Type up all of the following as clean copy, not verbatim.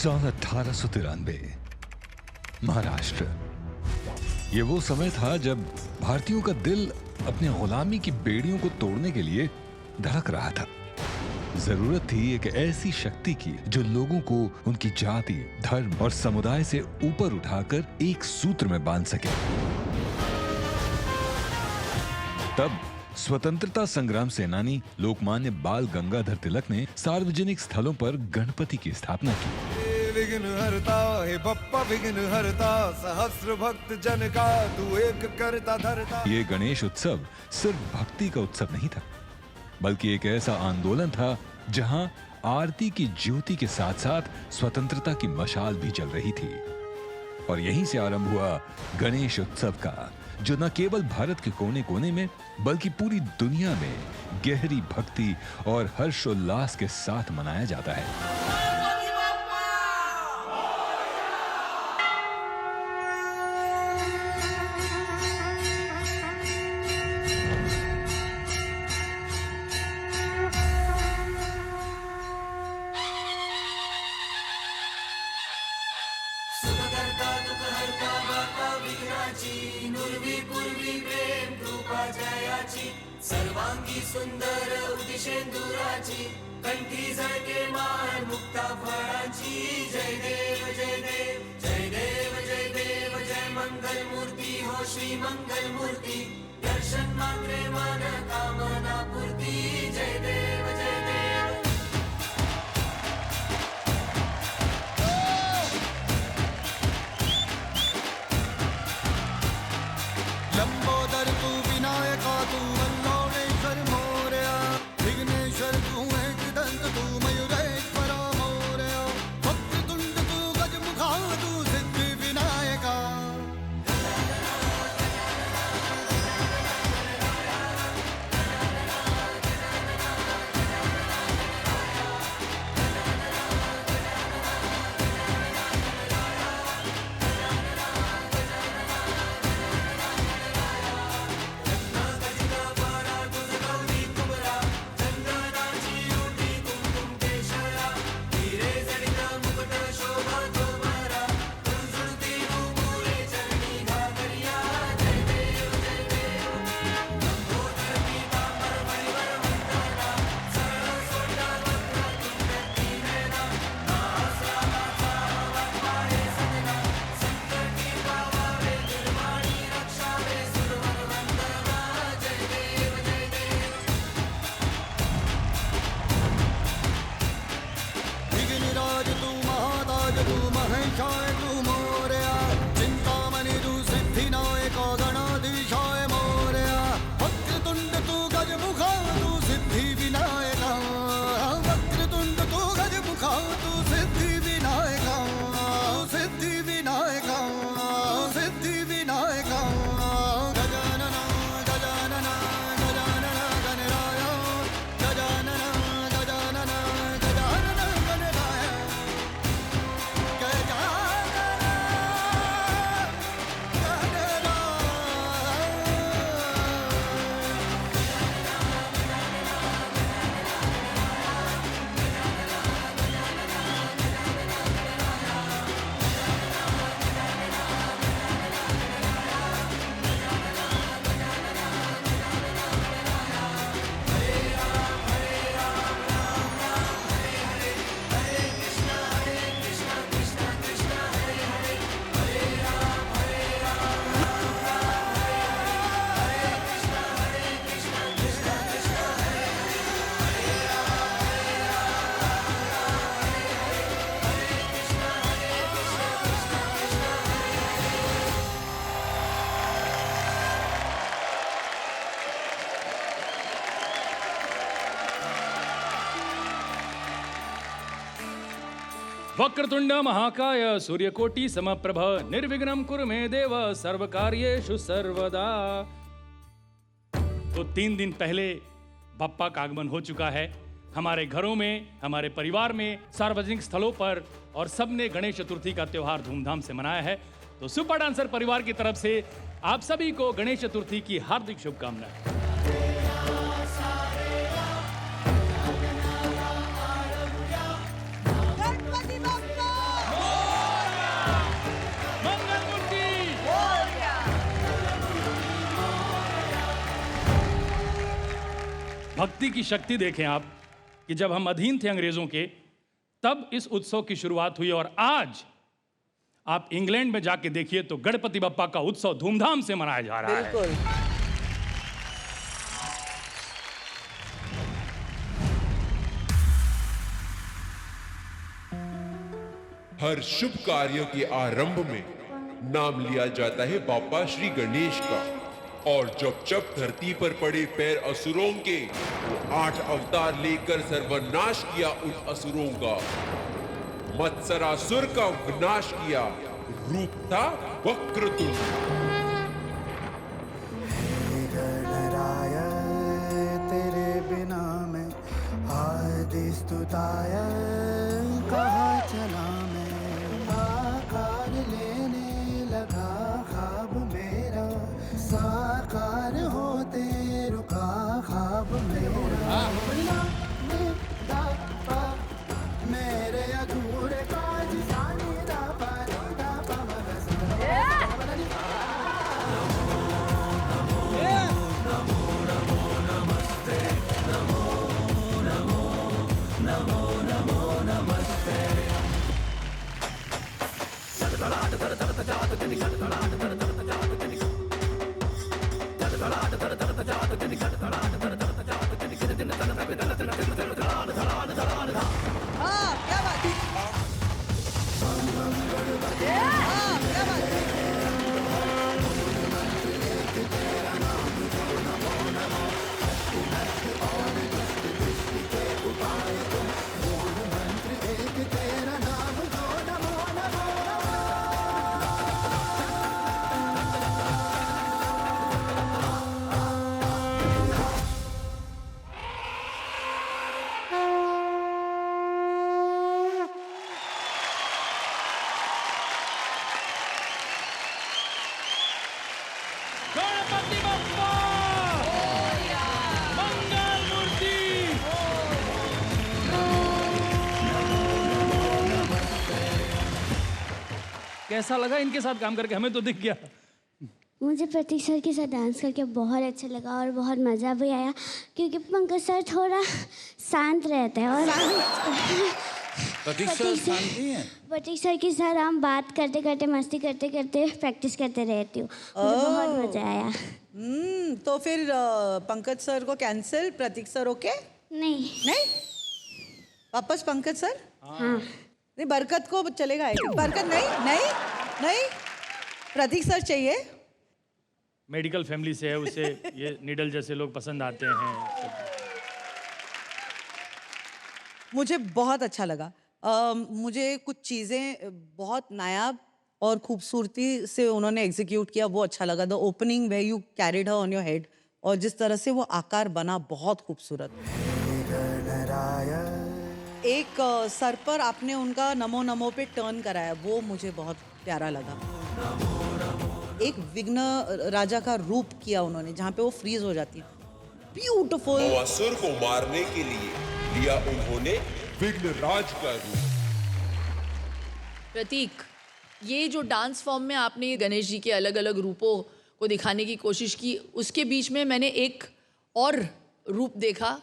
साल 1893 महाराष्ट्र। ये वो समय था जब भारतीयों का दिल अपनी गुलामी की बेड़ियों को तोड़ने के लिए धड़क रहा था। जरूरत थी एक ऐसी शक्ति की जो लोगों को उनकी जाति, धर्म और समुदाय से ऊपर उठाकर एक सूत्र में बांध सके। तब स्वतंत्रता संग्राम सेनानी लोकमान्य बाल गंगाधर तिलक ने सार्वजनिक स्थलों पर गणपति की स्थापना की। विघ्न हरता हे बप्पा विघ्न हरता, सहस्र भक्त जन का तू एक करता धरता। ये गणेश उत्सव सिर्फ भक्ति का उत्सव नहीं था, बल्कि एक ऐसा आंदोलन था जहां आरती की ज्योति के साथ साथ स्वतंत्रता की मशाल भी जल रही थी। और यहीं से आरंभ हुआ गणेश उत्सव का, जो न केवल भारत के कोने कोने में बल्कि पूरी दुनिया में गहरी भक्ति और हर्षोल्लास के साथ मनाया जाता है। सर्वांगी सुंदर उदिशेंदुराची, कंठी झळके माळ मुक्ता फळाची। जय देव जय देव जय देव जय देव जय मंगल मूर्ती हो श्री मंगल मूर्ती, दर्शन मात्रे मन कामना पूर्ती। जय देव जय देव। लंबोदर तू विनायका तू वल्लोळेश्वर मोरया, विघ्नेश्वर तू एकदंत तू मयूरेश्वर मोरया, वक्रतुंड तू गजमुखा तू सिद्धी विनायका। वक्रतुंड महाकाय सूर्यकोटि समप्रभ निर्विघ्नं कुरु मे देव सर्वकार्येषु सर्वदा। तो 3 दिन पहले बप्पा का आगमन हो चुका है। हमारे घरों में, हमारे परिवार में, सार्वजनिक स्थलों पर और सबने गणेश चतुर्थी का त्योहार धूमधाम से मनाया है। तो सुपर डांसर परिवार की तरफ से आप सभी को गणेश चतुर्थी की हार्दिक शुभकामनाएं। गणपति बप्पा भक्ति की शक्ति देखें आप कि जब हम अधीन थे अंग्रेजों के तब इस उत्सव की शुरुआत हुई और आज आप इंग्लैंड में जाके देखिए तो गणपति बप्पा का उत्सव धूमधाम से मनाया जा रहा है। बिल्कुल। हर शुभ कार्यों के आरंभ में नाम लिया जाता है बाबा श्री गणेश का। और जब जब धरती पर पड़े पैर असुरों के, वो 8 अवतार लेकर सर्वनाश किया उन असुरों का। मत्सरासुर का विनाश किया, रूप था वक्रतुंड। गणराय तेरे बिना मैं आदि स्तुताय कहाँ चला मैं। आकार लेने लगा ख्वाब मेरा, साकार होते रुका ख्वाब मेरा। मेरे अधूरे काज सानी दा पानी दा गणपति बप्पा मंगल मूर्ति। कैसा लगा इनके साथ काम करके? हमें तो दिख गया। मुझे प्रतीक सर के साथ डांस करके बहुत अच्छा लगा और बहुत मज़ा भी आया क्योंकि पंकज सर थोड़ा शांत रहते हैं और प्रतीक सर के साथ हम बात करते करते मस्ती करते करते प्रैक्टिस करते रहती हूँ। मुझे बहुत मज़ा आया। तो फिर पंकज सर को कैंसिल, प्रतीक सर ओके? नहीं नहीं वापस पंकज सर? हाँ नहीं बरकत को चलेगा? बरकत नहीं नहीं नहीं प्रतीक सर चाहिए। मेडिकल फैमिली से है, उसे ये निडल जैसे लोग पसंद आते हैं। मुझे बहुत अच्छा लगा। मुझे कुछ चीज़ें बहुत नायाब और खूबसूरती से उन्होंने एग्जीक्यूट किया, वो अच्छा लगा। The opening way you carried her on your head और जिस तरह से वो आकार बना बहुत खूबसूरत। एक सर पर आपने उनका नमो नमो पे टर्न कराया, वो मुझे बहुत प्यारा लगा। एक विघ्न राजा का रूप किया उन्होंने जहाँ पे वो फ्रीज हो जाती है, ब्यूटीफुल। असुर को मारने के लिए लिया उन्होंने विघ्न राज का रूप। प्रतीक, ये जो डांस फॉर्म में आपने गणेश जी के अलग अलग रूपों को दिखाने की कोशिश की, उसके बीच में मैंने एक और रूप देखा,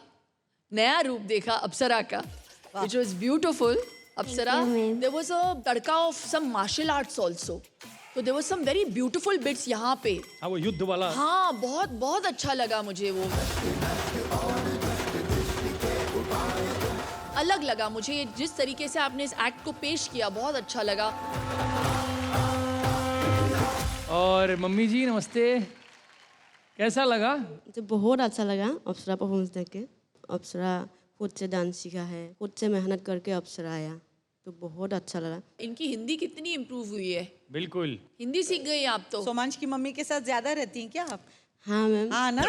नया रूप देखा अप्सरा का, which was beautiful. Apsara, there was a tadka of some martial arts also. So there was some very beautiful bits यहाँ पे। हाँ, वो युद्ध वाला। हाँ, बहुत बहुत अच्छा लगा मुझे वो। अलग लगा मुझे ये जिस तरीके से आपने इस एक्ट को पेश किया, बहुत अच्छा लगा। और मम्मी जी नमस्ते, कैसा लगा? मुझे बहुत अच्छा लगा अप्सरा परफॉर्मेंस देख के। अप्सरा खुद से डांस सीखा है, खुद से मेहनत करके अप्सरा आया, तो बहुत अच्छा लगा। इनकी हिंदी कितनी इम्प्रूव हुई है। बिल्कुल, हिंदी सीख गई आप तो। सोमांश की मम्मी के साथ ज्यादा रहती हैं क्या आप? हाँ मैम। हाँ ना।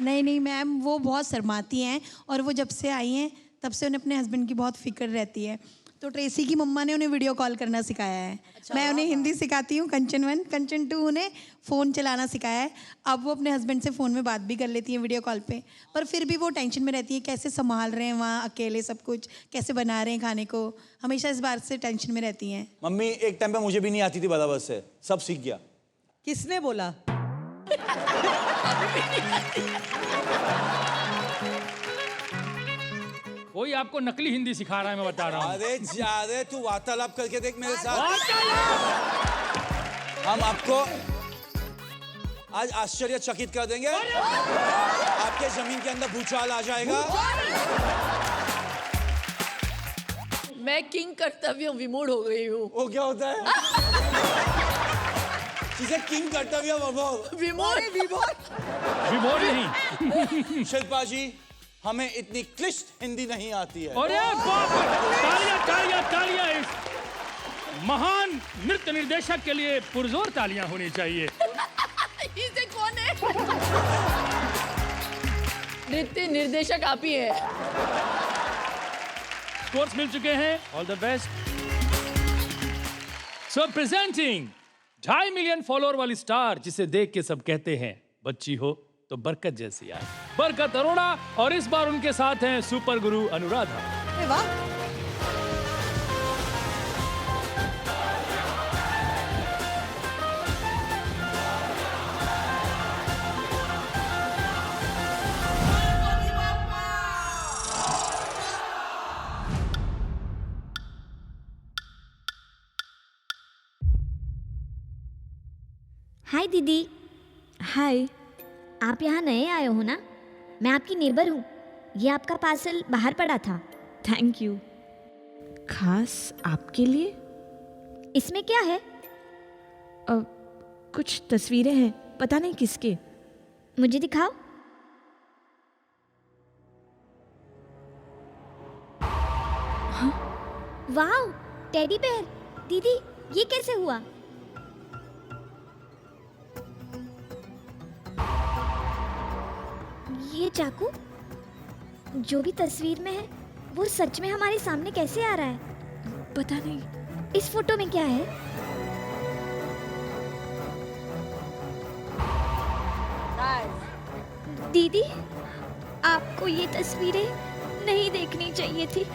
नहीं मैम, वो बहुत शर्माती हैं और वो जब से आई हैं तब से उन्हें अपने हस्बैंड की बहुत फिक्र रहती है। तो ट्रेसी की मम्मा ने उन्हें वीडियो कॉल करना सिखाया है। मैं उन्हें हिंदी सिखाती हूँ, कंचन 1 कंचन 2 उन्हें फ़ोन चलाना सिखाया है। अब वो अपने हस्बैंड से फ़ोन में बात भी कर लेती हैं वीडियो कॉल पे, पर फिर भी वो टेंशन में रहती है कैसे संभाल रहे हैं वहाँ अकेले सब कुछ, कैसे बना रहे हैं खाने को, हमेशा इस बात से टेंशन में रहती हैं। मम्मी एक टाइम पे मुझे भी नहीं आती थी बराबर से, सब सीख गया। किसने बोला? कोई आपको नकली हिंदी सिखा रहा है, मैं बता रहा हूँ। अरे जा तू वार्तालाप करके देख मेरे साथ। हम आपको आज आश्चर्यचकित कर देंगे। आपके जमीन के अंदर भूचाल आ जाएगा। मैं किंग कर्तव्य विमूढ़ हो गई हूँ। वो क्या होता है? जिसे किंग कर्तव्य विमूढ़ विमोर नहीं। शिल्पा जी, हमें इतनी क्लिष्ट हिंदी नहीं आती है। अरे बाप रे! तालियां तालियां तालियां इस महान नृत्य निर्देशक के लिए पुरजोर तालियां होनी चाहिए। इसे कौन है? नृत्य निर्देशक आप ही है। स्कोर्स मिल चुके हैं। All the best. So presenting 2.5 million follower वाली स्टार, जिसे देख के सब कहते हैं बच्ची हो तो बरकत जैसी आए, बरकत अरोड़ा। और इस बार उनके साथ हैं सुपर गुरु अनुराधा। अरे वाह। हाय दीदी। हाय। आप यहाँ नए आए हो ना? मैं आपकी नेबर हूँ। ये आपका पार्सल बाहर पड़ा था। Thank you. खास आपके लिए? इसमें क्या है? कुछ तस्वीरें हैं, पता नहीं किसके। मुझे दिखाओ। हाँ? वाह, टेडी बेयर। दीदी, ये कैसे हुआ? ये चाकू जो भी तस्वीर में है वो सच में हमारे सामने कैसे आ रहा है? पता नहीं। इस फोटो में क्या है? दीदी, आपको ये तस्वीरें नहीं देखनी चाहिए थी।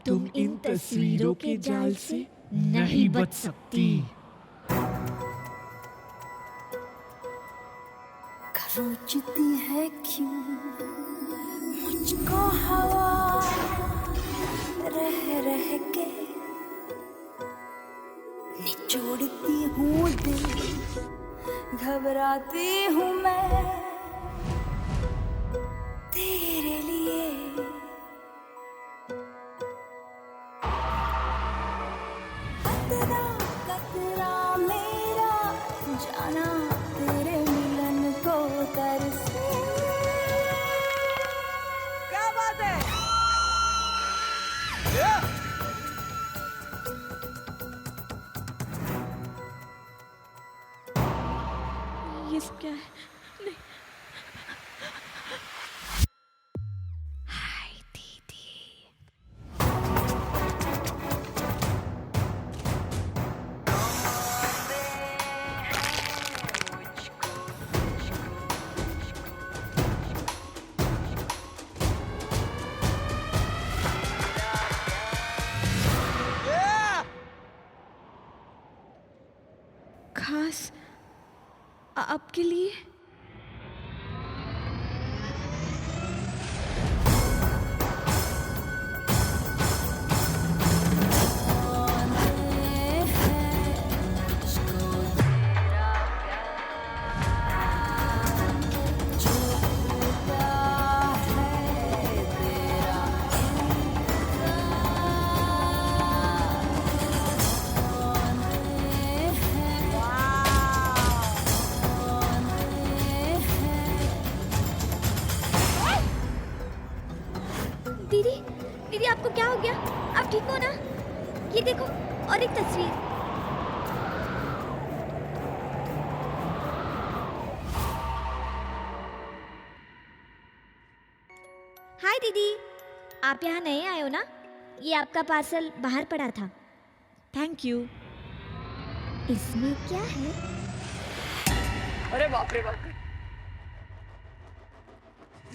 तुम इन तस्वीरों के जाल से नहीं बच सकती। खरोचती है क्यों मुझको हवा, रह रह के निचोड़ती हूँ दिल, घबराती हूँ मैं तेरे लिए। कतरा कतरा मेरा जाना तेरे मिलन को तरसे। क्या बात है? ये सब क्या है? नहीं। हाय दीदी। खास आपके लिए। आपको क्या हो गया? आप ठीक हो ना? ये देखो और एक तस्वीर। हाय दीदी, आप यहाँ नए आए हो ना? ये आपका पार्सल बाहर पड़ा था। Thank you. इसमें क्या है? अरे बाप रे बाप रे।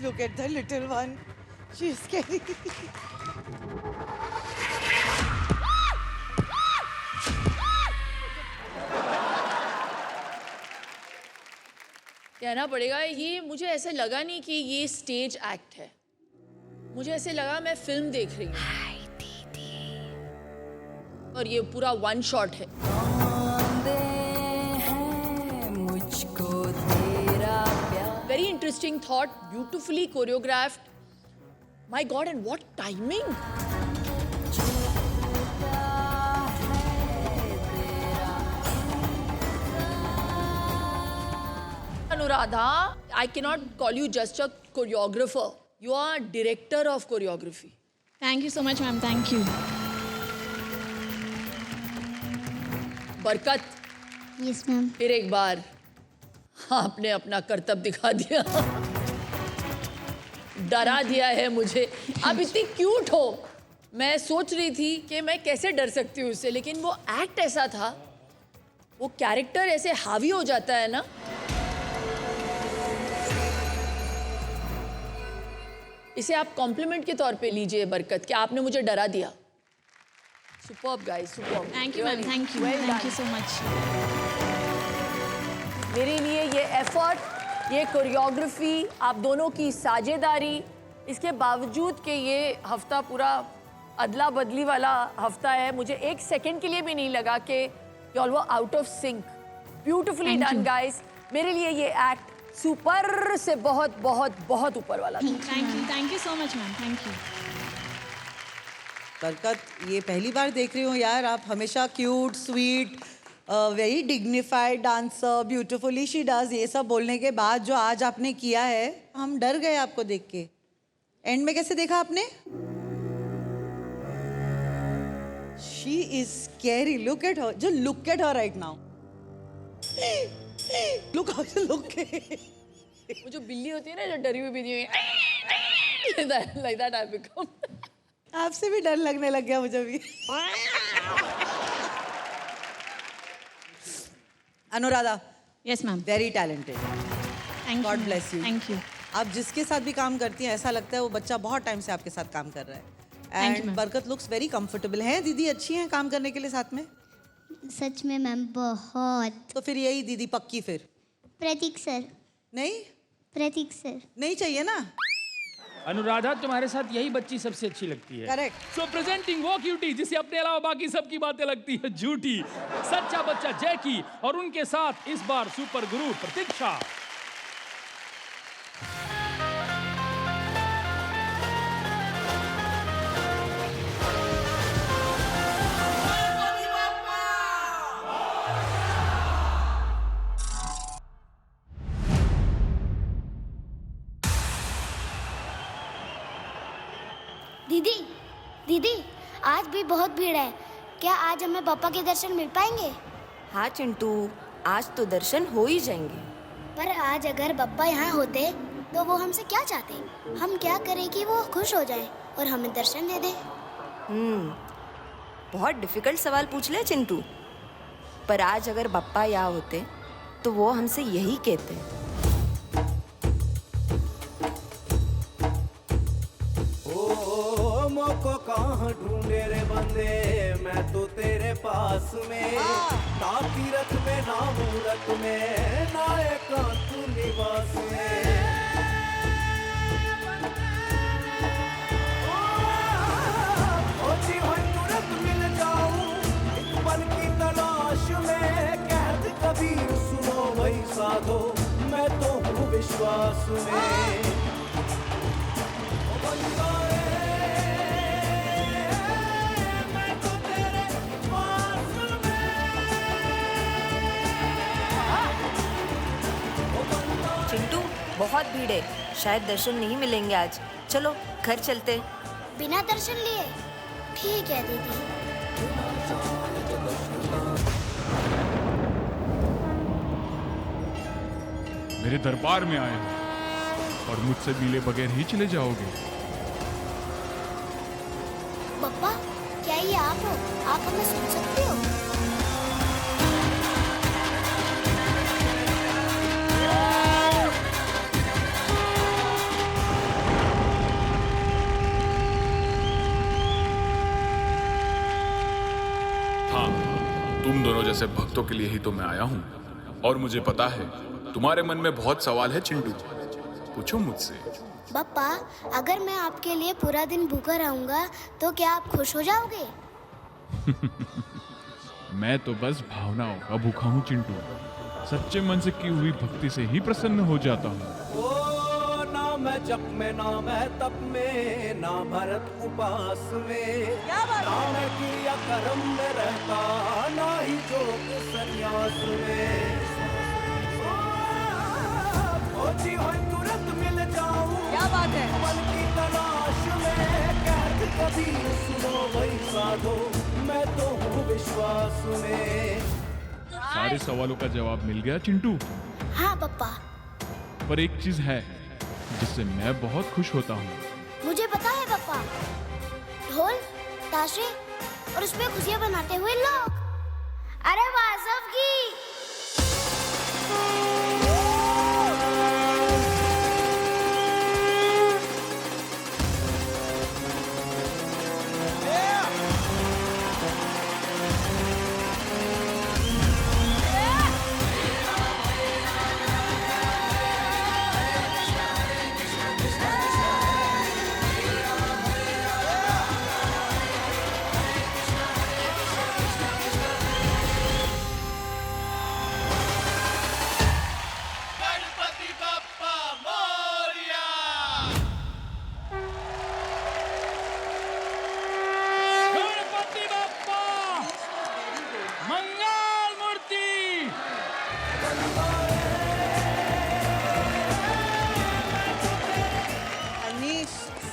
Look at the little one. She's scary. कहना पड़ेगा, ये मुझे ऐसे लगा नहीं कि ये स्टेज एक्ट है, मुझे ऐसे लगा मैं फिल्म देख रही हूँ। और ये पूरा वन शॉट है। Very interesting thought, beautifully choreographed. My God, and what timing. Anuradha, I cannot call you just a choreographer. You are director of choreography. Thank you so much, ma'am. Thank you. बरकत, yes ma'am. फिर एक बार आपने अपना कर्तव्य दिखा दिया, डरा दिया है मुझे। आप इतनी क्यूट हो, मैं सोच रही थी कि मैं कैसे डर सकती हूँ उससे, लेकिन वो एक्ट ऐसा था, वो कैरेक्टर ऐसे हावी हो जाता है ना। इसे आप कॉम्प्लीमेंट के तौर पे लीजिए बरकत, कि आपने मुझे डरा दिया। Superb guys, superb. Thank you, ma'am. Thank you. Thank you so much. मेरे लिए ये एफर्ट, ये कोरियोग्राफी, आप दोनों की साझेदारी, इसके बावजूद कि ये हफ्ता पूरा अदला बदली वाला हफ्ता है, मुझे एक सेकंड के लिए भी नहीं लगा कि you all were out of sync. Beautifully done guys. मेरे लिए ये एक्ट सुपर से बहुत बहुत बहुत ऊपर वाला था। Thank you so much, ma'am. Thank you. बरकत, ये पहली बार देख रही हूँ यार, आप हमेशा cute, sweet, very dignified dancer, beautifully she does, ये सब बोलने के बाद जो आज आपने किया है, हम डर गए आपको देख के। एंड में कैसे देखा आपने? She is scary, look at her, जो look at her right now, look how she look. वो जो बिल्ली होती है ना, जो डरी हुई बिल्ली, लाइक दैट आई बिकम। आपसे भी डर लगने लग गया मुझे भी। Anuradha, Yes, ma'am. Very talented, Thank God you. Bless you. Thank you. आप जिसके साथ भी काम करती हैं, ऐसा लगता है वो बच्चा बहुत टाइम से आपके साथ काम कर रहा है। Thank you, and ma'am. बरकत लुक्स वेरी कंफर्टेबल है। दीदी अच्छी हैं काम करने के लिए साथ में? सच में मैम, बहुत। तो फिर यही दीदी पक्की फिर? प्रतीक सर। नहीं, प्रतीक सर। नहीं चाहिए ना? अनुराधा, तुम्हारे साथ यही बच्ची सबसे अच्छी लगती है। करेक्ट। सो प्रेजेंटिंग वो क्यूटी जिसे अपने अलावा बाकी सबकी बातें लगती है झूठी, सच्चा बच्चा जैकी, और उनके साथ इस बार सुपर गुरु प्रतीक्षा। दीदी, दीदी, आज भी बहुत भीड़ है। क्या आज हमें पापा के दर्शन मिल पाएंगे? हाँ चिंटू, आज तो दर्शन हो ही जाएंगे। पर आज अगर पापा यहाँ होते तो वो हमसे क्या चाहते? हम क्या करें कि वो खुश हो जाए और हमें दर्शन दे दे? बहुत डिफिकल्ट सवाल पूछ ले चिंटू। पर आज अगर बप्पा यहाँ होते तो वो हमसे यही कहते। मोको कहाँ ढूंढे रे बंदे, मैं तो तेरे पास में, ना तीरथ में ना मूरत में, ना एकांत निवास में। ओछी होई तुरंत मिल जाऊं एक पल की तलाश में, कैद कबीर सुनो भाई साधो, मैं तो हूँ विश्वास में। चिंटू, बहुत भीड़ है, शायद दर्शन नहीं मिलेंगे आज। चलो घर चलते। बिना दर्शन लिए? ठीक है दीदी। मेरे दरबार में आए हो और मुझसे मिले बगैर ही चले जाओगे? बप्पा, क्या ये आप हो? आप हमें सुन सकते हो? हाँ, तुम दोनों जैसे भक्तों के लिए ही तो मैं आया हूँ। और मुझे पता है तुम्हारे मन में बहुत सवाल है चिंटू, पूछो मुझसे। बप्पा, अगर मैं आपके लिए पूरा दिन भूखा रहूंगा तो क्या आप खुश हो जाओगे? मैं तो बस भावनाओं का भूखा हूँ चिंटू। सच्चे मन से की हुई भक्ति से ही प्रसन्न हो जाता हूँ। ओ ना मैं जप में, ना मैं तप में, ना भरत उपास में, ना मैं क्रिया कर्म में रहता, ना ही योग संन्यास में। खोजी हुई तुरंत मिल जाऊं, क्या बात है? मन की तलाश में, कहत कबीर सुनो वही साधो, मैं तो हूँ विश्वास में। सारे सवालों का जवाब मिल गया चिंटू। हाँ पप्पा। पर एक चीज है जिससे मैं बहुत खुश होता हूँ। मुझे पता है पप्पा। ढोल, ताशे और उसमें खुशियाँ बनाते हुए लोग। अरे वासव की।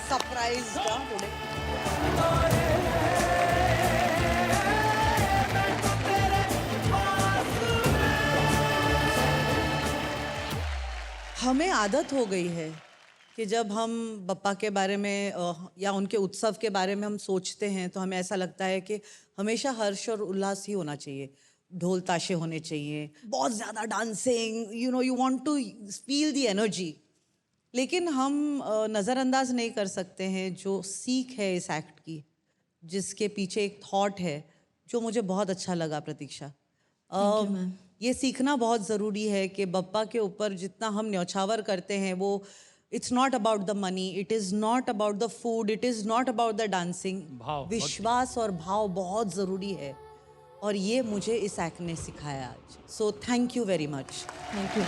सरप्राइज हमें आदत हो गई है कि जब हम बप्पा के बारे में या उनके उत्सव के बारे में हम सोचते हैं तो हमें ऐसा लगता है कि हमेशा हर्ष और उल्लास ही होना चाहिए, ढोल ताशे होने चाहिए, बहुत ज़्यादा dancing, you want to feel the energy. लेकिन हम नज़रअंदाज नहीं कर सकते हैं जो सीख है इस एक्ट की, जिसके पीछे एक थॉट है जो मुझे बहुत अच्छा लगा। प्रतीक्षा, ये सीखना बहुत ज़रूरी है कि बप्पा के ऊपर जितना हम न्यौछावर करते हैं वो it's not about the money, it is not about the food, it is not about the dancing. विश्वास और भाव बहुत ज़रूरी है और ये मुझे इस एक्ट ने सिखाया आज। So thank you very much. Thank you.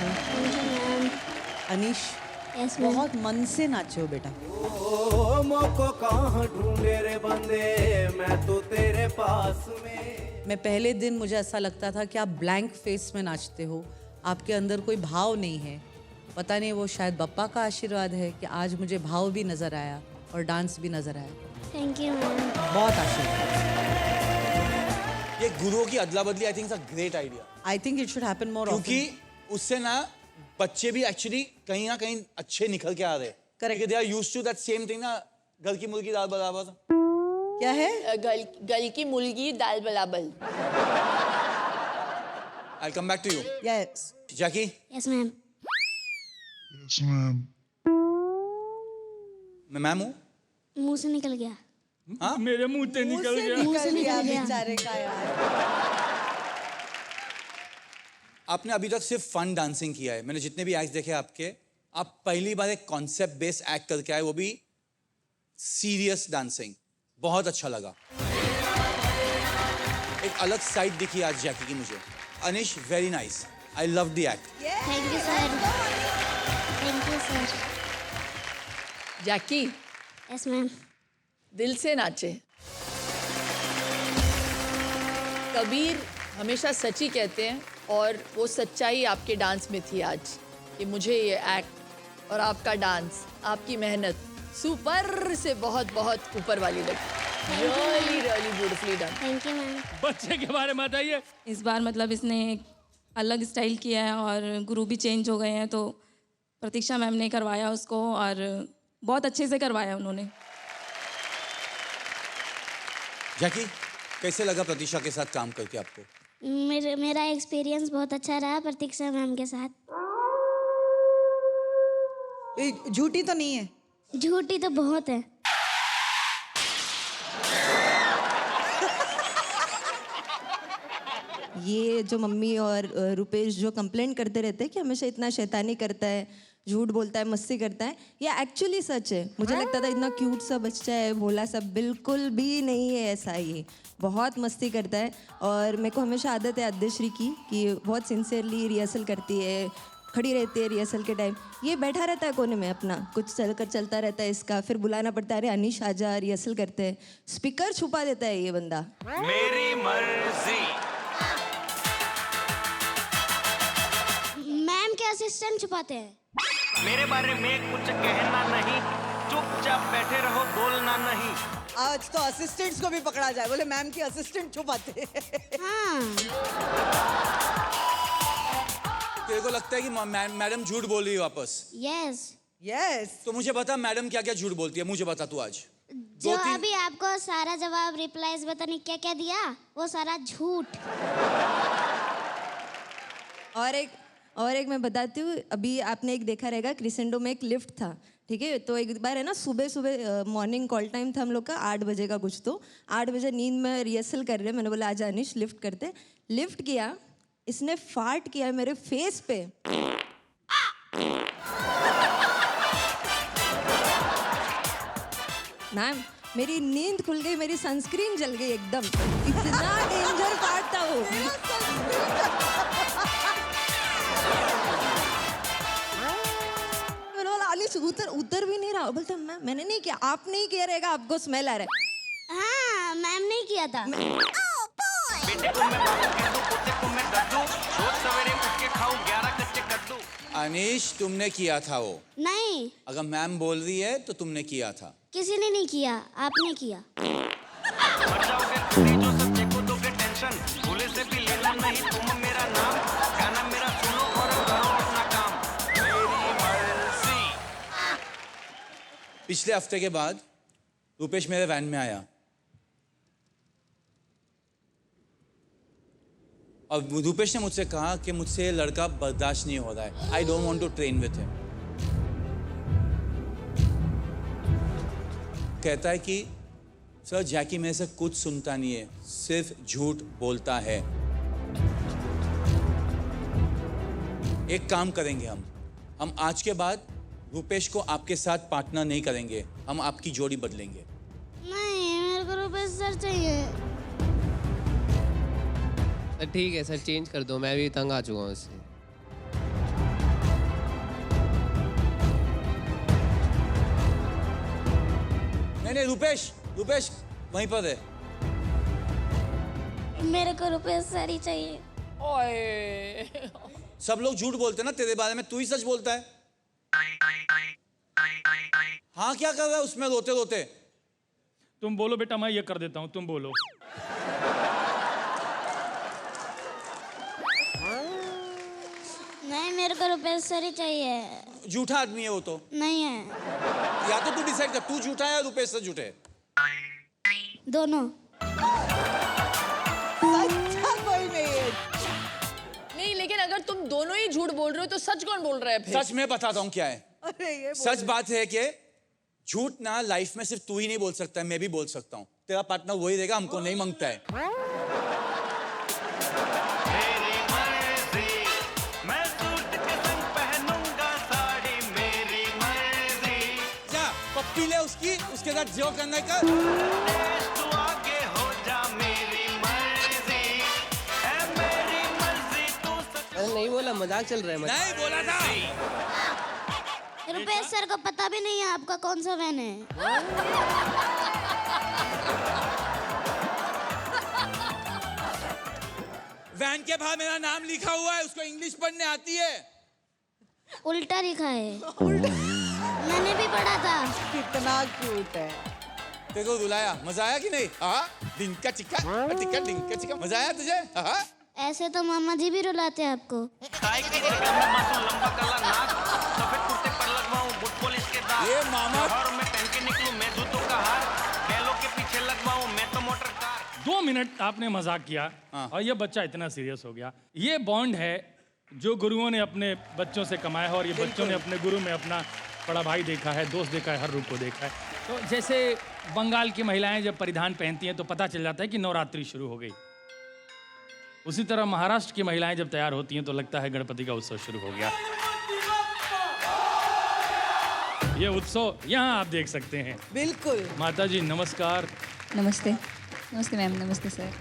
Anish, बहुत मन से नाचे हो बेटा। ओ मोको कहाँ ढूंढे रे बंदे, मैं तो तेरे पास में। मैं पहले दिन मुझे ऐसा लगता था कि आप ब्लैंक फेस में नाचते हो, आपके अंदर कोई भाव नहीं है। पता नहीं वो शायद बप्पा का आशीर्वाद है कि आज मुझे भाव भी नजर आया और डांस भी नजर आया। Thank you ma'am. बहुत आशीर्वाद। ये गुरुओं की अदला बदली I think a great idea. I think it should happen more often, क्योंकि उससे ना बच्चे भी एक्चुअली कहीं ना कहीं अच्छे निकल के आ रहे हैं। Correct, they are used to that same thing ना, घर की मुर्गी दाल बराबर। क्या है? गल की मुर्गी दाल बराबर। I'll come back to you. Yes. Jackie? Yes ma'am. Yes ma'am. मैं मैम हूँ? मुंह से निकल गया। हाँ? मेरे मुंह से निकल गया। मुंह से निकल गया बेचारे का यार। आपने अभी तक सिर्फ फन डांसिंग किया है। मैंने जितने भी एक्ट देखे आपके, आप पहली बार एक कॉन्सेप्ट बेस्ड एक्ट करके आए, वो भी सीरियस डांसिंग। बहुत अच्छा लगा। एक अलग साइड दिखी आज जैकी की मुझे। Anish, very nice, I love the act. Thank you sir. Thank you sir. Jackie. Yes ma'am. दिल से नाचे। कबीर हमेशा सच ही कहते हैं और वो सच्चाई आपके डांस में थी आज, कि मुझे ये एक्ट और आपका डांस, आपकी मेहनत सुपर से बहुत बहुत ऊपर वाली लगी। Really really beautifully done. Thank you ma'am. बच्चे के बारे में बताइए। इस बार मतलब इसने एक अलग स्टाइल किया है और गुरु भी चेंज हो गए हैं, तो प्रतीक्षा मैम ने करवाया उसको और बहुत अच्छे से करवाया उन्होंने। जैकी, कैसे लगा प्रतीक्षा के साथ काम करके आपको? मेरा एक्सपीरियंस बहुत अच्छा रहा प्रतीक्षा मैम के साथ। झूठी तो नहीं है? झूठी तो बहुत है। ये जो मम्मी और रुपेश जो कंप्लेंट करते रहते हैं कि हमेशा इतना शैतानी करता है, झूठ बोलता है, मस्ती करता है, ये एक्चुअली सच है। मुझे लगता था इतना क्यूट सा बच्चा है, भोला सा, बिल्कुल भी नहीं है ऐसा। ये बहुत मस्ती करता है और मेरे को हमेशा आदत है आद्यश्री की कि बहुत सिंसियरली रिहर्सल करती है, खड़ी रहती है रिहर्सल के टाइम। ये बैठा रहता है कोने में अपना, कुछ चलता रहता है इसका, फिर बुलाना पड़ता है, अरे अनीश आजा, रिहर्सल करते हैं। स्पीकर छुपा देता है ये बंदा। मेरी मर्जी। मैम के असिस्टेंट छुपाते हैं। मेरे बारे में कुछ कहना नहीं, चुपचाप बैठे रहो, बोलना नहीं। आज तो असिस्टेंट्स को भी पकड़ा जाए, बोले मैम की असिस्टेंट छुपाते हैं। तेरे को लगता है कि मैडम झूठ बोल रही है वापस? यस। तो मुझे बता मैडम क्या क्या झूठ बोलती है, मुझे बता तू आज। जो अभी आपको सारा जवाब रिप्लाईज पता नहीं क्या क्या दिया, वो सारा झूठ। और एक मैं बताती हूँ, अभी आपने एक देखा रहेगा क्रिसेंडो में एक लिफ्ट था, ठीक है? तो एक बार है ना, सुबह मॉर्निंग कॉल टाइम था हम लोग का 8 बजे का कुछ, तो 8 बजे नींद में रिहर्सल कर रहे, मैंने बोला आजा अनिश लिफ्ट करते। लिफ्ट किया, इसने फार्ट किया मेरे फेस पे। मैम मेरी नींद खुल गई, मेरी सनस्क्रीन जल गई एकदम, इतना डेंजर फार्ट था वो। उतर भी नहीं रहा। बोलता मैंने नहीं किया। आप नहीं किया रहेगा, आपको स्मेल आ रहा है। हाँ मैम नहीं किया था। बेटे को मैं बाबू कह दूं, कुत्ते को मैं दद्दू, रोज सवेरे उठ के खाऊं 11 कच्चे कद्दू। अनीश, तुमने किया था वो? नहीं। अगर मैम बोल रही है तो तुमने किया था। किसी ने नहीं किया, आपने किया। मर जाओगे खुद ही, जो सच्चे को दोगे टेंशन, भूले से भी लेना नहीं तुम मेरा नाम, गाना मेरा सुनो और करो अपना काम। मेरी मर्जी। पिछले हफ्ते के बाद रुपेश मेरे वैन में आया और रुपेश ने मुझसे कहा कि मुझसे ये लड़का बर्दाश्त नहीं हो रहा है, I don't want to train with him. कहता है कि सर जैकी मेरे से कुछ सुनता नहीं है, सिर्फ झूठ बोलता है। एक काम करेंगे हम आज के बाद रुपेश को आपके साथ पार्टनर नहीं करेंगे, हम आपकी जोड़ी बदलेंगे। नहीं, मेरे को रुपेश सर चाहिए। सर ठीक है सर, चेंज कर दो, मैं भी तंग आ चुका हूँ इससे। नहीं रुपेश वहीं पर है। मेरे को रुपेश सर ही चाहिए। ओए। सब लोग झूठ बोलते हैं ना तेरे बारे में, तू ही सच बोलता है। हाँ क्या कर रहा है उसमें रोते रोते? तुम बोलो बेटा, मैं ये कर देता हूँ, तुम बोलो। नहीं, मेरे को रुपेश सर ही चाहिए। झूठा आदमी है वो तो। नहीं है। या तो तू डिसाइड कर, तू झूठा है या रुपेश सर झूठे? दोनों। कोई नहीं है। नहीं, लेकिन अगर तुम दोनों ही झूठ बोल रहे हो तो सच कौन बोल रहा है फिर? सच मैं बताता हूँ क्या है। सच बात है कि झूठ ना लाइफ में सिर्फ तू ही नहीं बोल सकता है, मैं भी बोल सकता हूँ। तेरा पार्टनर वही रहेगा, हमको नहीं मांगता है। मेरी मर्जी, मैं सूट के संग पहनूंगा साड़ी, मेरी मर्जी। जा पप्पी ले उसके साथ जो करने का। तू आगे हो जा, मेरी मर्जी है, मेरी मर्जी तू। अरे नहीं बोला, मजाक चल रहा है। नहीं बोला था। रुपेश सर को पता भी नहीं है आपका कौन सा वैन है। वैन के बाहर मेरा नाम लिखा हुआ है, उसको इंग्लिश पढ़ने आती है। उल्टा लिखा है। मैंने भी पढ़ा था। कितना क्यूट है। तेरे को रुलाया, मजा आया कि नहीं? हाँ, डिंका चिक्का डिंका चिक्का, मजा आया तुझे? हाँ, ऐसे तो मामा जी भी रुलाते हैं आपको। ये मामा 2 मिनट आपने मजाक किया और ये बच्चा इतना सीरियस हो गया। ये बॉन्ड है जो गुरुओं ने अपने बच्चों से कमाया है और ये बच्चों ने अपने गुरु में अपना बड़ा भाई देखा है, दोस्त देखा है, हर रूप को देखा है। तो जैसे बंगाल की महिलाएं जब परिधान पहनती हैं तो पता चल जाता है कि नवरात्रि शुरू हो गई। उसी तरह महाराष्ट्र की महिलाएं जब तैयार होती हैं तो लगता है गणपति का उत्सव शुरू हो गया। ये उत्सव यहाँ आप देख सकते हैं। बिल्कुल। माता जी नमस्कार। नमस्ते। नमस्ते मैम। नमस्ते सर।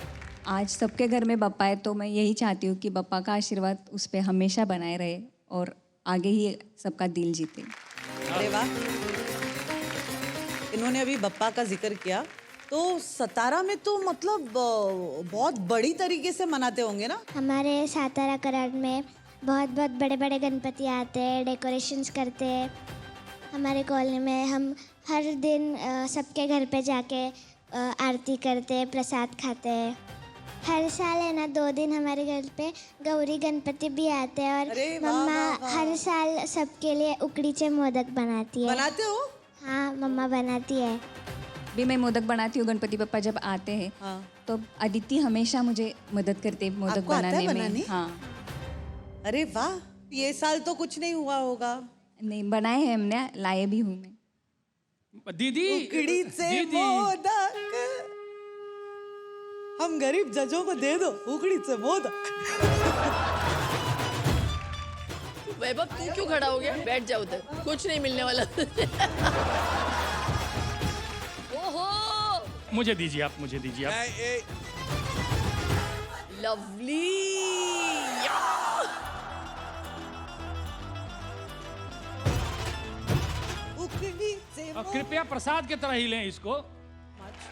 आज सबके घर में बप्पा है तो मैं यही चाहती हूँ कि बप्पा का आशीर्वाद उस पर हमेशा बनाए रहे और आगे ही सबका दिल जीते। अरे वाह। इन्होंने अभी बप्पा का जिक्र किया तो सतारा में तो मतलब बहुत बड़ी तरीके से मनाते होंगे ना? हमारे सातारा कराड़ में बहुत बहुत बड़े बड़े गणपति आते हैं, डेकोरेशंस करते हैं। हमारे कॉलोनी में हम हर दिन सबके घर पे जाके आरती करते हैं, प्रसाद खाते हैं। हर साल है ना 2 दिन हमारे घर पे गौरी गणपति भी आते हैं और मम्मा हर साल सबके लिए उकड़ीचे मोदक बनाती है। बनाते हो? हाँ मम्मा बनाती है। भी मैं मोदक बनाती हूँ। गणपति बप्पा जब आते हैं तो अदिति हमेशा मुझे मदद करते हैं मोदक बनाने में। हाँ। अरे वाह। ये साल तो कुछ नहीं हुआ होगा। नहीं बनाए हैं हमने, लाए भी हूँ मैं। दीदी उकड़ी से मोदक हम गरीब जजों को दे दो, उकड़ी से मोदक। वैभव तू क्यों खड़ा हो गया? बैठ जाओ उधर, कुछ नहीं मिलने वाला। ओहो मुझे दीजिए आप, मुझे दीजिए आप। लवली। और कृपया प्रसाद की तरह ही लें इसको।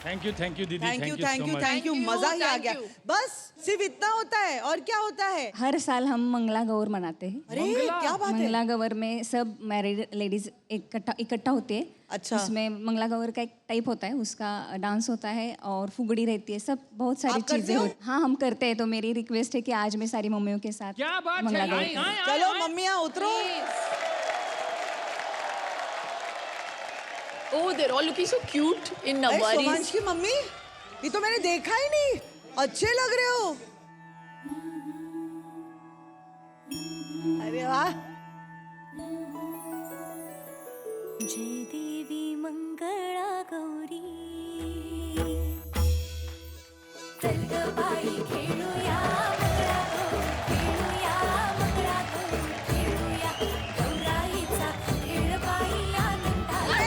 थैंक यू दीदी। Thank you. मजा ही आ गया। बस सिर्फ इतना होता है और क्या होता है? हर साल हम मंगला गौर मनाते हैं। अरे क्या बात है। मंगला गौर में सब मैरिड लेडीज इकट्ठा होते हैं। अच्छा। उसमें मंगला गौर का एक टाइप होता है, उसका डांस होता है और फुगड़ी रहती है, सब बहुत सारी चीजें होती हैं। हाँ हम करते हैं। तो मेरी रिक्वेस्ट है कि आज मैं सारी मम्मियों के साथ क्या बात मंगला गौर चलो मम्मियाँ उतरो। Oh, they're all looking so cute in Navaris. सोमांश की मम्मी, ये तो मैंने देखा ही नहीं। अच्छे लग रहे हो। अरे वाह। जय देवी मंगला गौरी, चल ग बाई खेळूया मंगळा गौर, खेळूया मंगळा गौर, खेळूया गौराईचा खेळ बाई आनंदात।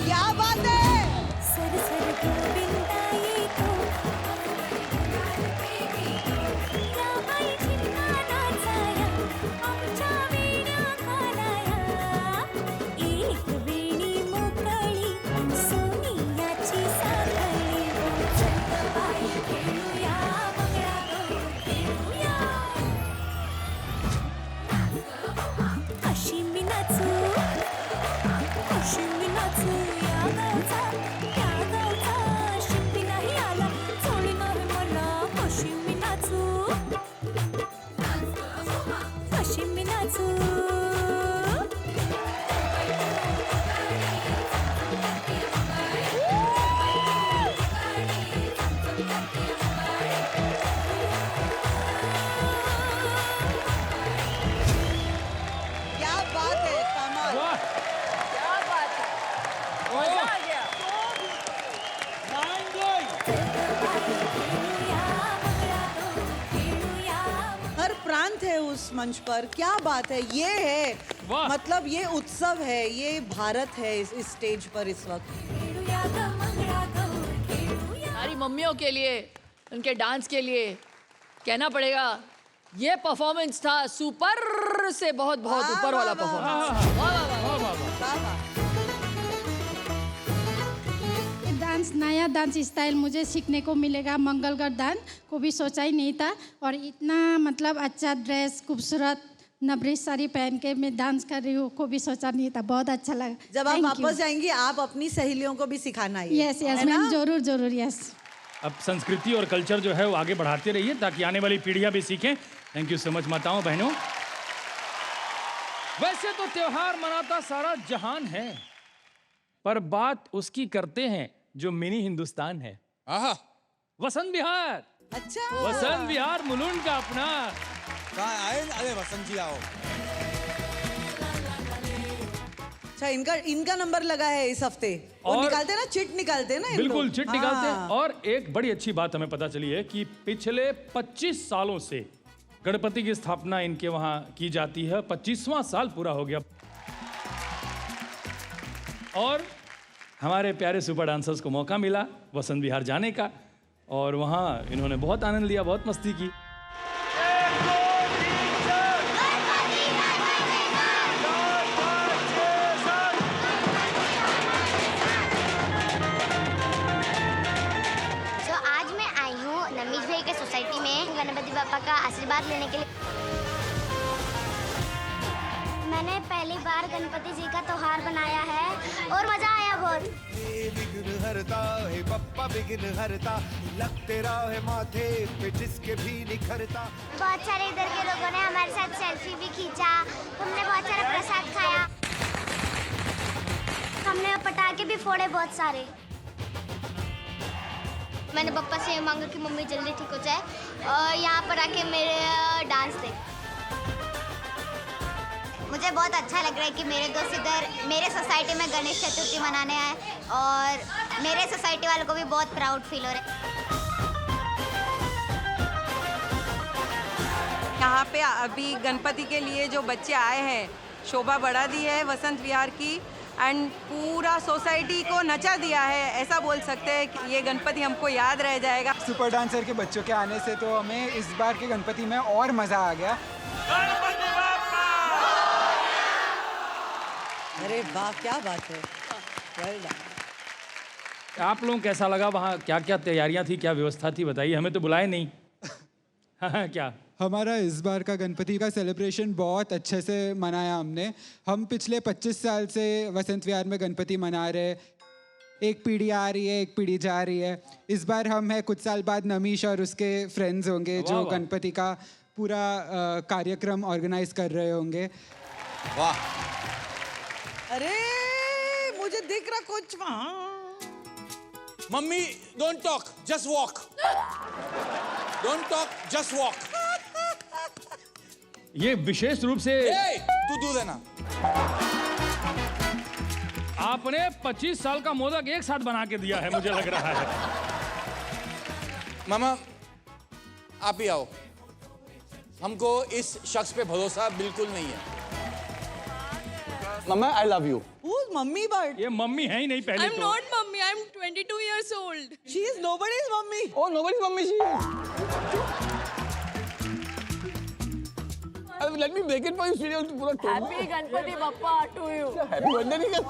क्या बात है? सर सर गोविंदाई तो रामाई चिन्ना नाचाया, आमच्या वेण्या घालाया। एक वेणी मोकळी सोनियाची साखळी, चल ग बाई खेळूया मंगळा गौर, खेळूया। अशी मी नाचू, अशी मी नाचू या गावचा, त्या गावचा शिंपी नाही आला, सोडी नाही मला। अशी मी नाचू, अशी मी नाचू। क्या बात है, कमाल। क्या बात है, मजा आ गया। हर प्रांत है उस मंच पर। क्या बात है। ये है मतलब ये उत्सव है, ये भारत है इस स्टेज पर इस वक्त। हमारी मम्मियों के लिए, उनके डांस के लिए कहना पड़ेगा ये परफॉर्मेंस था सुपर से बहुत बहुत ऊपर वाला परफॉर्मेंस। डांस, नया डांस स्टाइल मुझे सीखने को मिलेगा। मंगलगढ़ डांस को भी सोचा ही नहीं था, और इतना मतलब अच्छा ड्रेस, खूबसूरत नबरी साड़ी पहन के मैं डांस कर रही हूँ, को भी सोचा नहीं था। बहुत अच्छा लगा। जब आप वापस जाएंगी आप अपनी सहेलियों को भी सिखाना है। यस यस मैम, जरूर जरूर। यस, अब संस्कृति और कल्चर जो है वो आगे बढ़ाते रहिए ताकि आने वाली पीढ़ियां भी सीखें। थैंक यू सो मच माताओं बहनों। वैसे तो त्योहार मनाता सारा जहान है, पर बात उसकी करते हैं जो मिनी हिंदुस्तान है। वसंत विहार। अच्छा, वसंत विहार मुलुंड का अपना। कहाँ आए? अरे वसंत जी आओ। अच्छा, इनका नंबर लगा है इस हफ्ते। और निकालते ना, चिट निकालते ना। बिल्कुल चिट निकालते हैं। और एक बड़ी अच्छी बात हमें पता चली है कि पिछले 25 सालों से गणपति की स्थापना इनके वहां की जाती है। 25वां साल पूरा हो गया और हमारे प्यारे सुपर डांसर्स को मौका मिला वसंत विहार जाने का, और वहां इन्होंने बहुत आनंद लिया, बहुत मस्ती की। सोसाइटी में गणपति बापा का आशीर्वाद लेने के लिए। मैंने पहली बार गणपति जी का त्योहार बनाया है और मजा आया बहुत। विघ्न हरता है बप्पा, विघ्न हरता, लगते रहे माथे पे जिसके भी निखरता। बहुत सारे इधर के लोगों ने हमारे साथ सेल्फी भी खींचा, हमने बहुत सारा प्रसाद खाया, हमने पटाखे भी फोड़े बहुत सारे। मैंने पापा से मांगा कि मम्मी जल्दी ठीक हो जाए और यहाँ पर आके मेरे डांस देख। मुझे बहुत अच्छा लग रहा है कि मेरे दोस्त इधर मेरे सोसाइटी में गणेश चतुर्थी मनाने आए और मेरे सोसाइटी वालों को भी बहुत प्राउड फील हो रहा है। यहाँ पे अभी गणपति के लिए जो बच्चे आए हैं, शोभा बढ़ा दी है वसंत विहार की, एंड पूरा सोसाइटी को नचा दिया है। ऐसा बोल सकते हैं कि ये गणपति हमको याद रह जाएगा। सुपर डांसर के बच्चों के आने से तो हमें इस बार के गणपति में और मजा आ गया। अरे वाह, क्या बात है। well done। आप लोगों को कैसा लगा? वहाँ क्या क्या तैयारियां थी, क्या व्यवस्था थी, बताइए। हमें तो बुलाए नहीं। क्या हमारा इस बार का गणपति का सेलिब्रेशन बहुत अच्छे से मनाया हमने। हम पिछले 25 साल से वसंत विहार में गणपति मना रहे। एक पीढ़ी आ रही है, एक पीढ़ी जा रही है। इस बार हम है, कुछ साल बाद नमीश और उसके फ्रेंड्स होंगे जो गणपति का पूरा कार्यक्रम ऑर्गेनाइज कर रहे होंगे। वाह, अरे मुझे दिख रहा कुछ वहाँ। Mummy don't talk, just walk. Don't talk, just walk. ये विशेष रूप से तू दूध देना। आपने 25 साल का मोदक एक साथ बना के दिया है, मुझे लग रहा है। मामा आप ही आओ, हमको इस शख्स पे भरोसा बिल्कुल नहीं है। Mama I love you. Mummy but ये मम्मी है ही नहीं पहले I'm not mommy. I'm 22 years old. She is nobody's mommy. Oh, nobody's mommy she is. Let me break it for you, serial पूरा tone. Happy Ganpati Bappa to you. Happy birthday नहीं कर।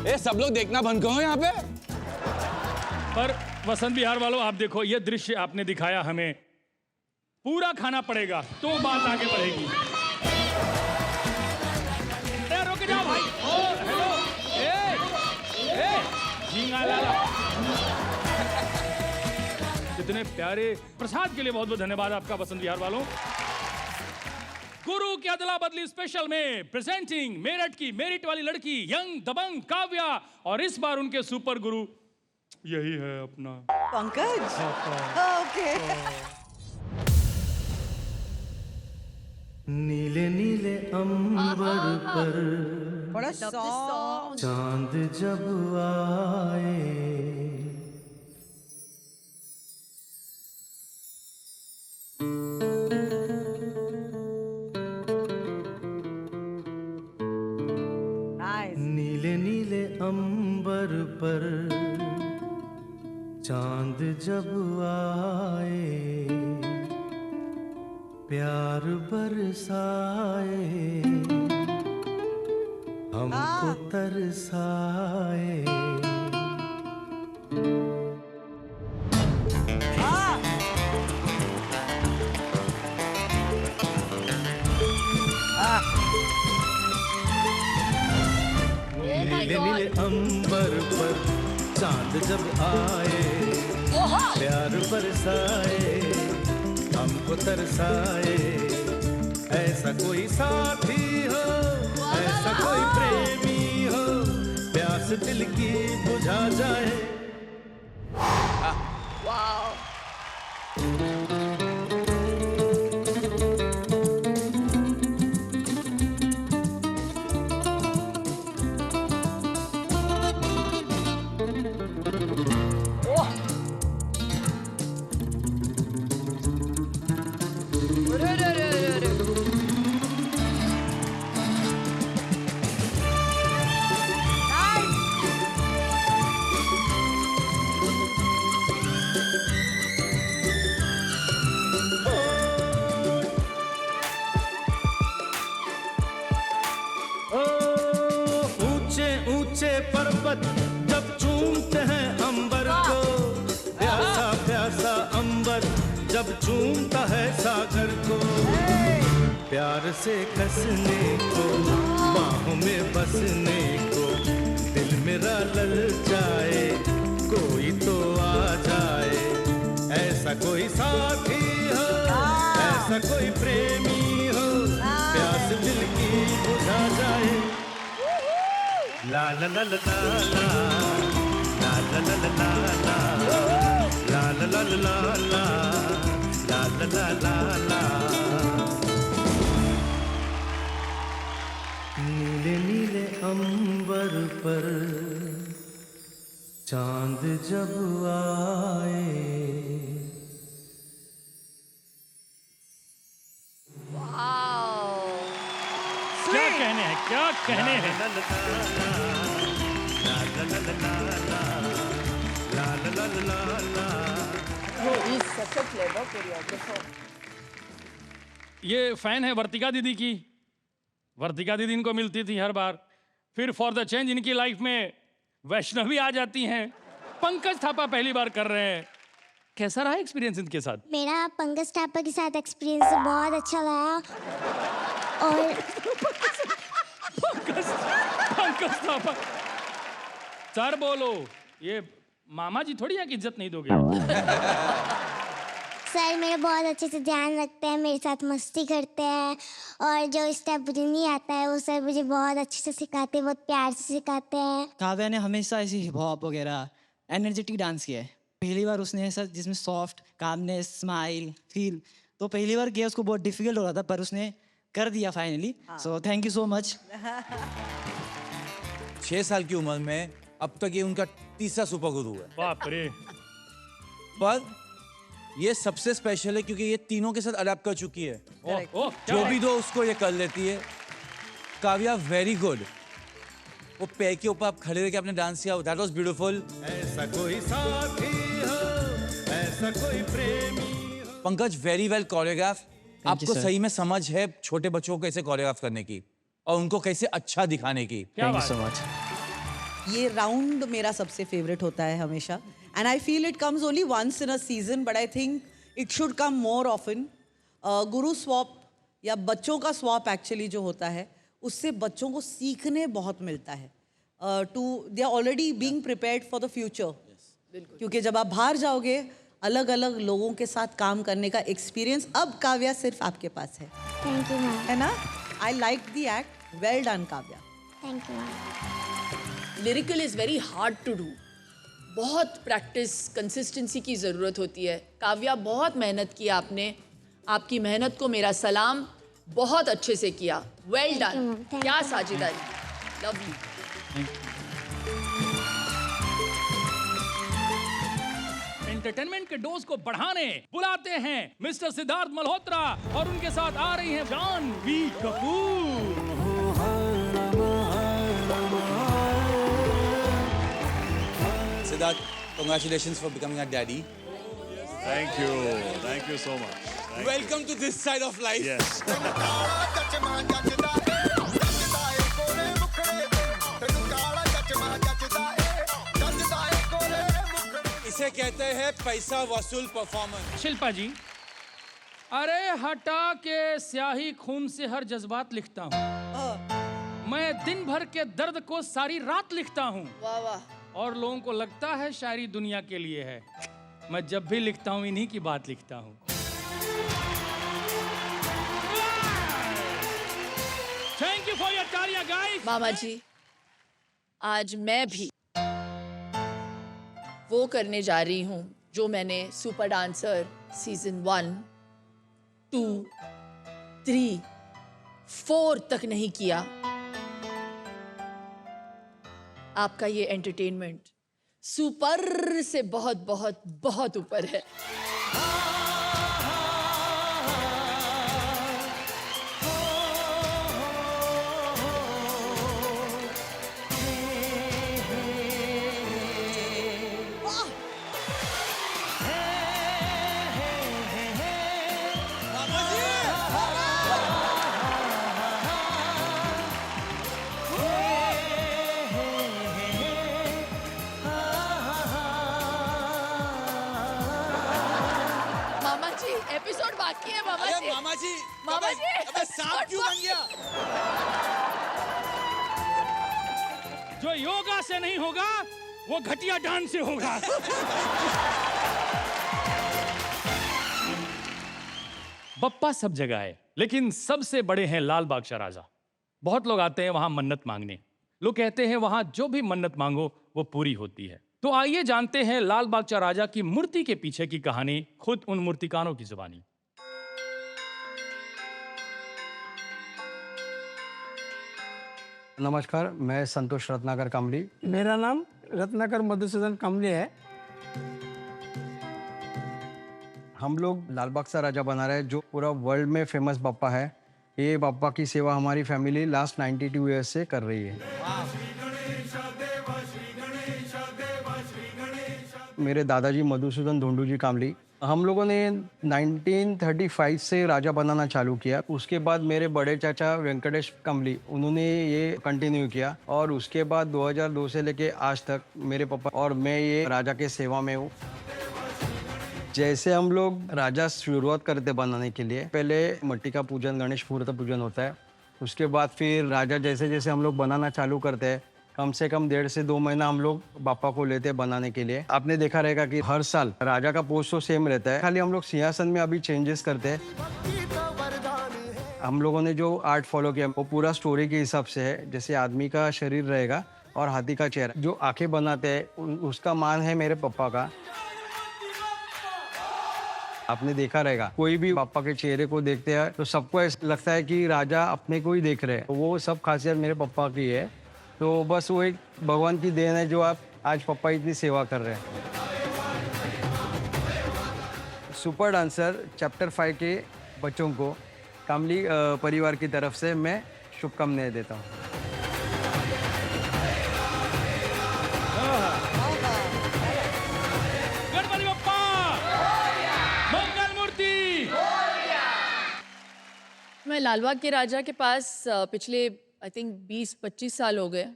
ए सब लोग देखना बंद करो यहाँ पे। पर वसंत विहार वालों, आप देखो, ये दृश्य आपने दिखाया हमें, पूरा खाना पड़ेगा तो बात आगे बढ़ेगी। रुक जाओ भाई। हेलो, झींगा लाला। कितने प्यारे प्रसाद के लिए बहुत बहुत धन्यवाद आपका वसंत विहार वालों। गुरु की अदला बदली स्पेशल में प्रेजेंटिंग मेरठ की मेरिट वाली लड़की यंग दबंग काव्या, और इस बार उनके सुपर गुरु यही है अपना पंकज। ओके। नीले नीले अंबर पर बड़ा सॉफ्ट चांद जब आए, नीले नीले अंबर पर चांद जब आए प्यार बरसाए हमको तरसाए नीले नीले अंबर पर चांद जब आए प्यार बरसाए हमको तरसाए ऐसा कोई साथी हो ऐसा कोई प्रेमी हो प्यास दिल की बुझा जाए ऊंचे ऊंचे पर्वत जब चूमते हैं अंबर को प्यासा प्यासा अंबर जब चूमता है सागर को प्यार से कसने को बाहों में बसने को दिल मेरा ललचाए कोई तो आ जाए ऐसा कोई साथी हो ऐसा कोई प्रेमी हो प्यास दिल की बुझा जाए ला ला ला ला ला ला ला ला ला ला ला ला ला ला ला ला ला ला ला नीले नीले अंबर पर चांद जब आए क्या कहने हैं क्या कहने हैं ये फैन है वर्तिका दीदी की। वर्तिका दीदी इनको मिलती थी हर बार, फिर फॉर द चेंज इनकी लाइफ में वैष्णवी आ जाती हैं। पंकज थापा पहली बार कर रहे हैं, कैसा रहा एक्सपीरियंस इनके साथ? मेरा पंकज थापा के साथ एक्सपीरियंस बहुत अच्छा रहा और पंकज थापा सर बोलो, ये मामा जी थोड़ी यहाँ की इज्जत नहीं दोगे। सर मेरा बहुत अच्छे से ध्यान रखते हैं, मेरे साथ मस्ती करते हैं और जो स्टेप मुझे नहीं आता है वो सर मुझे बहुत अच्छे से सिखाते हैं, बहुत प्यार से सिखाते हैं। काव्या ने हमेशा ऐसी हिप हॉप वगैरह एनर्जेटिक डांस किया है। पहली बार उसने ऐसा जिसमें सॉफ्ट कामनेस स्माइल फील, तो पहली बार किया, उसको बहुत डिफिकल्ट हो रहा था पर उसने कर दिया finally. So thank you so much. 6 साल की उम्र में अब तक ये उनका तीसरा सुपर गुरु है। बाप रे। पर ये सबसे स्पेशल है क्योंकि ये तीनों के साथ अडैप्ट कर चुकी है। जो भी दो उसको ये कर लेती है। Kavya very good. वो पैर के ऊपर आप खड़े रह के आपने डांस किया, दैट वाज ब्यूटीफुल। ऐसा कोई साथी हो ऐसा कोई प्रेमी हो। Pankaj very well choreograph. आपको sir. सही में समझ है छोटे बच्चों को कैसे कोरियोग्राफ करने की और उनको कैसे अच्छा दिखाने की। Thank you so much. ये राउंड मेरा सबसे फेवरेट होता है हमेशा, and I feel it comes only once in a season, but I think it should come more often. Guru swap या बच्चों का स्वैप एक्चुअली जो होता है उससे बच्चों को सीखने बहुत मिलता है। To they are already being prepared for the future, क्योंकि जब आप बाहर जाओगे अलग अलग लोगों के साथ काम करने का एक्सपीरियंस अब काव्या सिर्फ आपके पास है। Thank you ma'am. है ना? I like the act, well done Kavya. Thank you ma'am. Lyrical is very hard to do, बहुत प्रैक्टिस कंसिस्टेंसी की ज़रूरत होती है। काव्या बहुत मेहनत की आपने, आपकी मेहनत को मेरा सलाम, बहुत अच्छे से किया, वेल डन। क्या साझेदारी, लवली। एंटरटेनमेंट के डोज को बढ़ाने बुलाते हैं मिस्टर सिद्धार्थ मल्होत्रा और उनके साथ आ रही हैं Janhvi Kapoor. Siddharth, Congratulations for becoming a daddy. Thank you so much. Welcome to this side of life. Yes. इसे कहते हैं पैसा वसूल परफॉर्मेंस। शिल्पा जी, अरे हटा के स्याही खून से हर जज्बात लिखता हूँ। मैं दिन भर के दर्द को सारी रात लिखता हूँ। वाह वाह। और लोगों को लगता है शायरी दुनिया के लिए है। मैं जब भी लिखता हूँ इन्हीं की बात लिखता हूँ। थैंक यू फॉर योर तालियां गाइस। मामा जी, आज मैं भी वो करने जा रही हूँ जो मैंने सुपर डांसर सीजन 1, 2, 3, 4 तक नहीं किया। आपका ये एंटरटेनमेंट सुपर से बहुत बहुत बहुत ऊपर है। एपिसोड बाकी है मामा जी। मामा जी, मामा जी, अबे सांप क्यों बन गया? जो योगा से नहीं होगा वो घटिया डांस से होगा। बप्पा सब जगह है, लेकिन सबसे बड़े हैं लाल बादशाह राजा। बहुत लोग आते हैं वहां मन्नत मांगने। लोग कहते हैं वहां जो भी मन्नत मांगो वो पूरी होती है। तो आइए जानते हैं लाल बादशाह राजा की मूर्ति के पीछे की कहानी, खुद उन मूर्तिकारों की जुबानी। नमस्कार, मैं संतोष रत्नाकर कामली। मेरा नाम रत्नाकर मधुसूदन कामली है। हम लोग लाल बादशाह राजा बना रहे हैं जो पूरा वर्ल्ड में फेमस बप्पा है। ये बप्पा की सेवा हमारी फैमिली लास्ट 92 ईयर्स से कर रही है। मेरे दादाजी मधुसूदन धोंडू जी कामली, हम लोगों ने 1935 से राजा बनाना चालू किया। उसके बाद मेरे बड़े चाचा वेंकटेश कामली, उन्होंने ये कंटिन्यू किया और उसके बाद 2002 से लेके आज तक मेरे पापा और मैं ये राजा के सेवा में हूँ। जैसे हम लोग राजा शुरुआत करते बनाने के लिए, पहले मट्टी का पूजन, गणेश मूर्ति पूजन होता है। उसके बाद फिर राजा जैसे जैसे हम लोग बनाना चालू करते हैं, कम से कम 1.5 से 2 महीना हम लोग बापा को लेते हैं बनाने के लिए। आपने देखा रहेगा कि हर साल राजा का पोस्ट तो सेम रहता है, खाली हम लोग सिंहासन में अभी चेंजेस करते हैं। हम लोगों ने जो आर्ट फॉलो किया वो पूरा स्टोरी के हिसाब से है। जैसे आदमी का शरीर रहेगा और हाथी का चेहरा, जो आंखें बनाते हैं उसका मान है मेरे पापा का। आपने देखा रहेगा कोई भी पापा के चेहरे को देखते हैं तो सबको ऐसा लगता है कि राजा अपने को ही देख रहे हैं। वो सब खासियत मेरे पापा की है। तो बस वो एक भगवान की देन है जो आप आज पापा इतनी सेवा कर रहे हैं। सुपर डांसर चैप्टर 5 के बच्चों को कामली परिवार की तरफ से मैं शुभकामनाएं देता हूँ। गणपति बप्पा मंगल मूर्ति। मैं लालबाग के राजा के पास पिछले आई थिंक 20-25 साल हो गए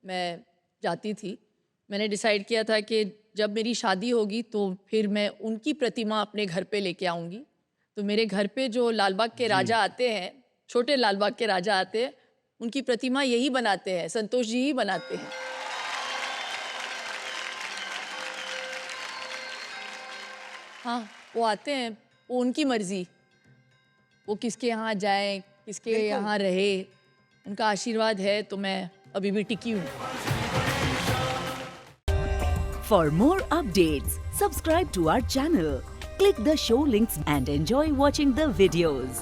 मैं जाती थी। मैंने डिसाइड किया था कि जब मेरी शादी होगी तो फिर मैं उनकी प्रतिमा अपने घर पे लेके आऊँगी। तो मेरे घर पे जो लालबाग के राजा आते हैं, छोटे लालबाग के राजा आते हैं, उनकी प्रतिमा यही बनाते हैं, संतोष जी ही बनाते हैं। हाँ, वो आते हैं, वो उनकी मर्जी, वो किसके यहाँ जाएं, किसके यहाँ रहे, उनका आशीर्वाद है तो मैं अभी भी टिकी हूँ। For more updates, subscribe to our channel, click the show links and enjoy watching the videos.